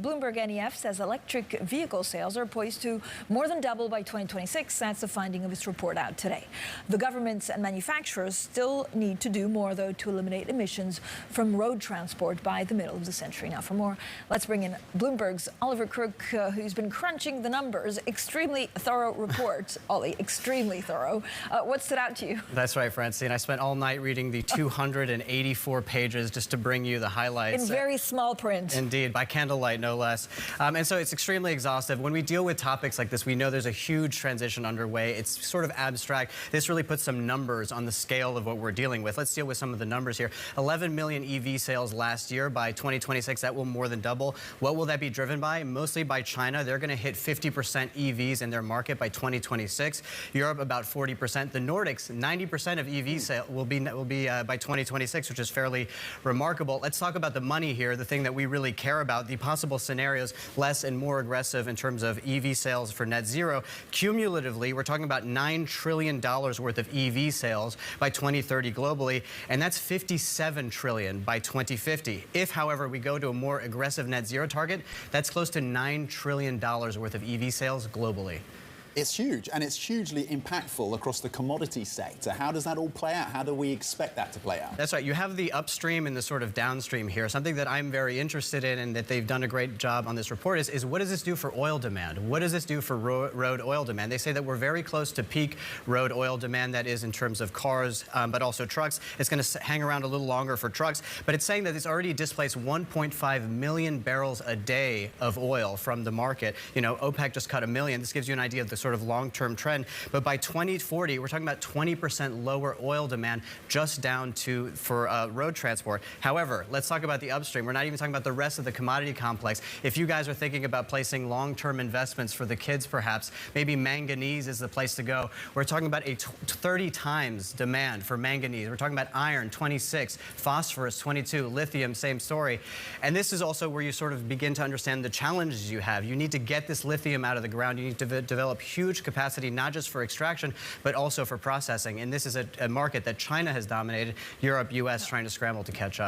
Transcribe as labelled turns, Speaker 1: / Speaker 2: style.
Speaker 1: BloombergNEF says electric vehicle sales are poised to more than double by 2026. That's the finding of its report out today. The governments and manufacturers still need to do more, though, to eliminate emissions from road transport by the middle of the century. Now, for more, let's bring in Bloomberg's Oliver Crook, who's been crunching the numbers. Extremely thorough report, Ollie, extremely thorough. What stood out to you?
Speaker 2: That's right, Francine. I spent all night reading the 284 pages just to bring you the highlights.
Speaker 1: In very small print.
Speaker 2: Indeed, by candlelight, no less. And so it's extremely exhaustive. When we deal with topics like this, we know there's a huge transition underway. It's sort of abstract. This really puts some numbers on the scale of what we're dealing with. Let's deal with some of the numbers here. 11 million EV sales last year. By 2026, that will more than double. What will that be driven by? Mostly by China. They're going to hit 50% EVs in their market by 2026. Europe, about 40%. The Nordics, 90% of EV sales will be by 2026, which is fairly remarkable. Let's talk about the money here, the thing that we really care about, the possible scenarios, less and more aggressive in terms of EV sales for net zero. Cumulatively, we're talking about $9 trillion worth of EV sales by 2030 globally, and that's $57 trillion by 2050. If, however, we go to a more aggressive net zero target, that's close to $9 trillion worth of EV sales globally.
Speaker 3: It's huge, and it's hugely impactful across the commodity sector. How does that all play out? How do we expect that to play out?
Speaker 2: That's right. You have the upstream and the sort of downstream here. Something that I'm very interested in and that they've done a great job on this report is what does this do for oil demand? What does this do for road oil demand? They say that we're very close to peak road oil demand, that is in terms of cars, but also trucks. It's going to hang around a little longer for trucks, but it's saying that it's already displaced 1.5 million barrels a day of oil from the market. You know, OPEC just cut 1 million. This gives you an idea of the sort of long-term trend. But by 2040, we're talking about 20% lower oil demand just down to for road transport. However, let's talk about the upstream. We're not even talking about the rest of the commodity complex. If you guys are thinking about placing long-term investments for the kids, perhaps, maybe manganese is the place to go. We're talking about a 30 times demand for manganese. We're talking about iron, 26, phosphorus, 22, lithium, same story. And this is also where you sort of begin to understand the challenges you have. You need to get this lithium out of the ground. You need to develop huge capacity, not just for extraction, but also for processing. And this is a market that China has dominated. Europe, U.S. trying to scramble to catch up.